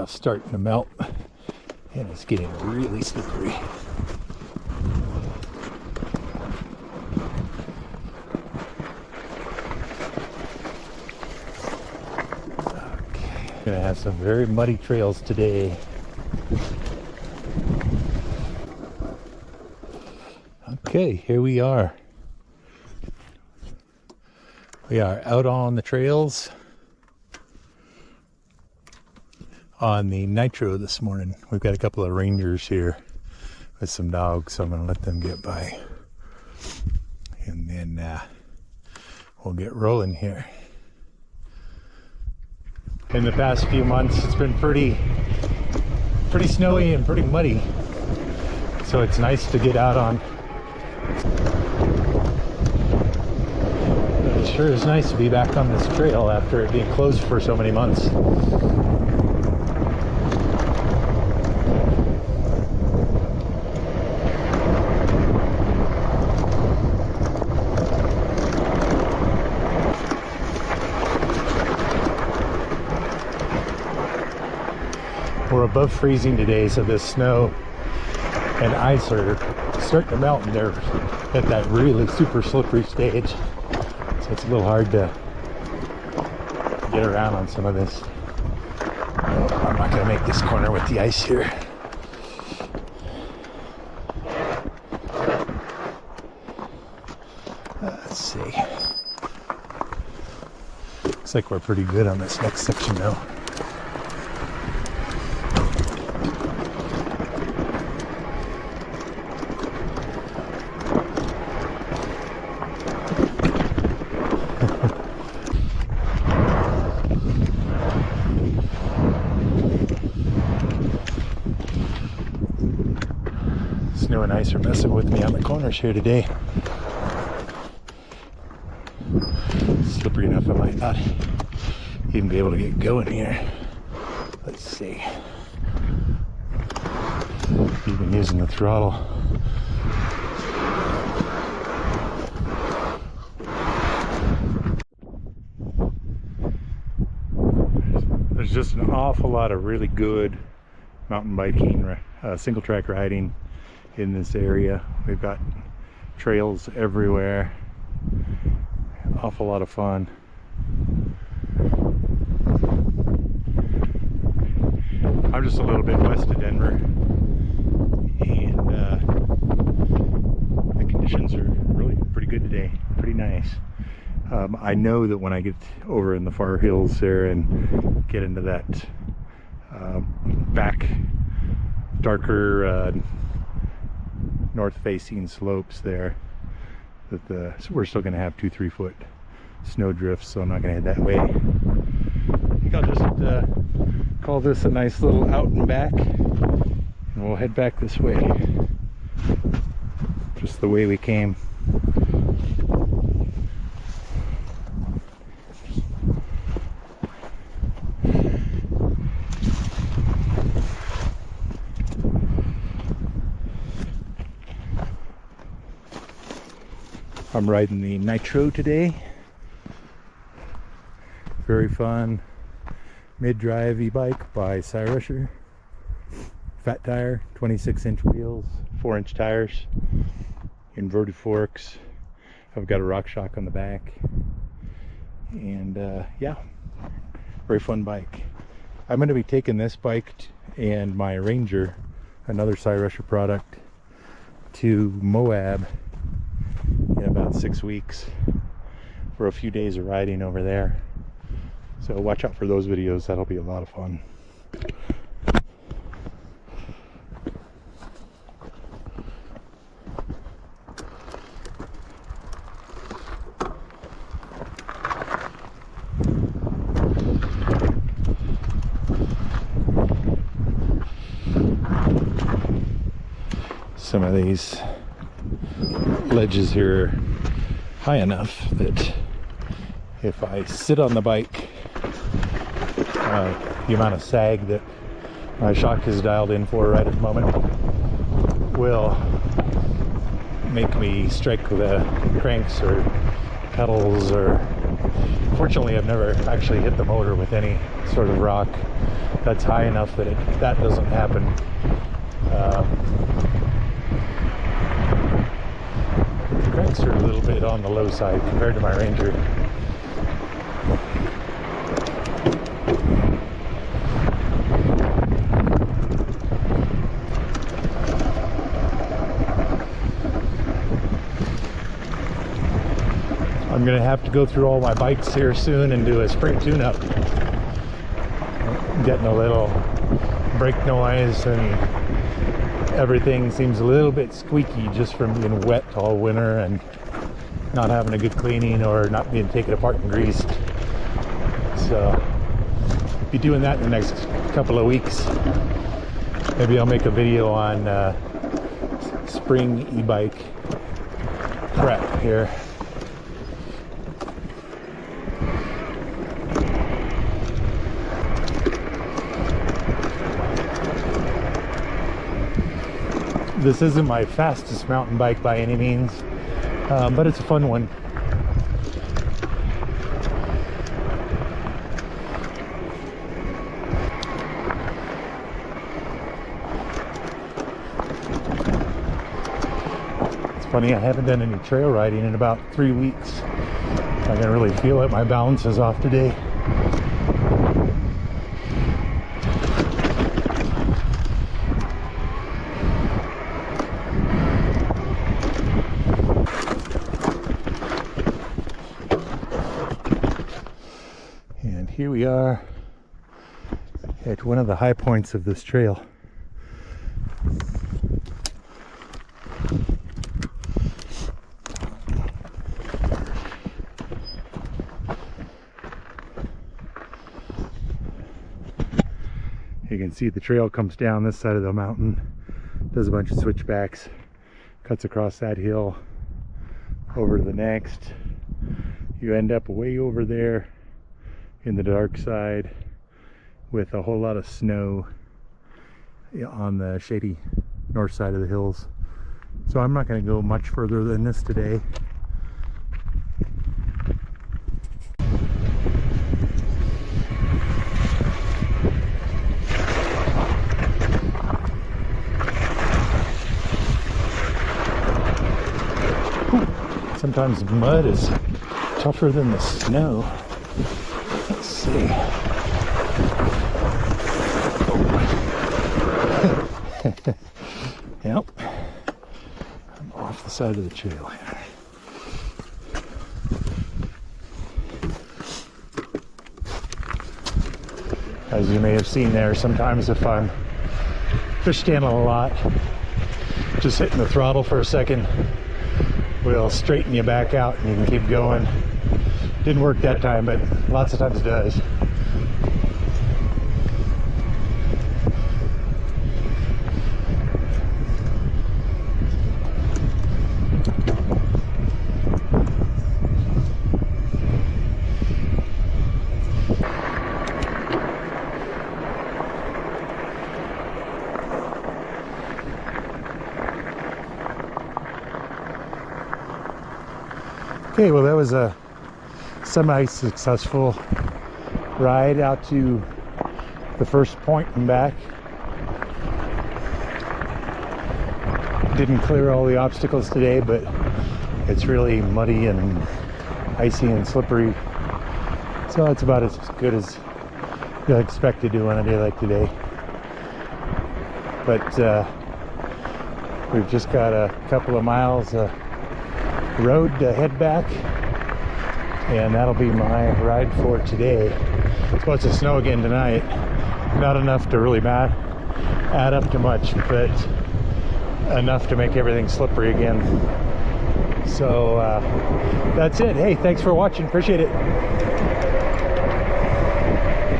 starting to melt, and it's getting really slippery. Okay, gonna have some very muddy trails today. Okay, here we are. We are out on the trails on the Nitro this morning. We've got a couple of rangers here with some dogs, so I'm going to let them get by. And then we'll get rolling here. In the past few months, it's been pretty snowy and pretty muddy. So it's nice to get out on. It sure is nice to be back on this trail after it being closed for so many months. We're above freezing today, so the snow and ice are starting to melt, and they're at that really super slippery stage. So it's a little hard to get around on some of this. I'm not going to make this corner with the ice here. Let's see. Looks like we're pretty good on this next section though. Snow and ice are messing with me on the corners here today. Slippery enough I might not even be able to get going here. Let's see. Even using the throttle. There's just an awful lot of really good mountain biking, single track riding in this area. We've got trails everywhere. Awful lot of fun. I'm just a little bit west of Denver, and the conditions are really pretty good today. Pretty nice. I know that when I get over in the far hills there and get into that back darker north-facing slopes there, that so we're still going to have 2-3 foot snow drifts, so I'm not going to head that way. I think I'll just call this a nice little out and back, and we'll head back this way, just the way we came. I'm riding the Nitro today. Very fun mid-drive e-bike by Cyrusher. Fat tire, 26-inch wheels, 4-inch tires, inverted forks. I've got a rock shock on the back, and yeah, very fun bike. I'm going to be taking this bike and my Ranger, another Cyrusher product, to Moab in about 6 weeks for a few days of riding over there. So watch out for those videos. That'll be a lot of fun. Some of these ledges here are high enough that if I sit on the bike, the amount of sag that my shock is dialed in for right at the moment will make me strike the cranks or pedals or Fortunately, I've never actually hit the motor with any sort of rock that's high enough that that doesn't happen. The cranks are a little bit on the low side compared to my Ranger. I'm going to have to go through all my bikes here soon and do a spring tune-up. Getting a little brake noise and everything seems a little bit squeaky just from being wet all winter and not having a good cleaning or not being taken apart and greased. So be doing that in the next couple of weeks. Maybe I'll make a video on spring e-bike prep here. This isn't my fastest mountain bike by any means, but it's a fun one. It's funny, I haven't done any trail riding in about 3 weeks. I can really feel it. My balance is off today. Here we are at one of the high points of this trail. You can see the trail comes down this side of the mountain, does a bunch of switchbacks, cuts across that hill over to the next. You end up way over there in the dark side with a whole lot of snow on the shady north side of the hills. So I'm not going to go much further than this today. Sometimes mud is tougher than the snow. Let's see. Yep. I'm off the side of the trail here. As you may have seen there, sometimes if I'm fish standing a lot, just hitting the throttle for a second will straighten you back out and you can keep going. Didn't work that time, but lots of times it does. Okay, well that was a semi-successful ride out to the first point and back. Didn't clear all the obstacles today, but it's really muddy and icy and slippery. So it's about as good as you'll expect to do on a day like today. But we've just got a couple of miles road to head back, and that'll be my ride for today. It's supposed to snow again tonight. Not enough to really add up to much, but enough to make everything slippery again. So that's it. Hey, thanks for watching. Appreciate it.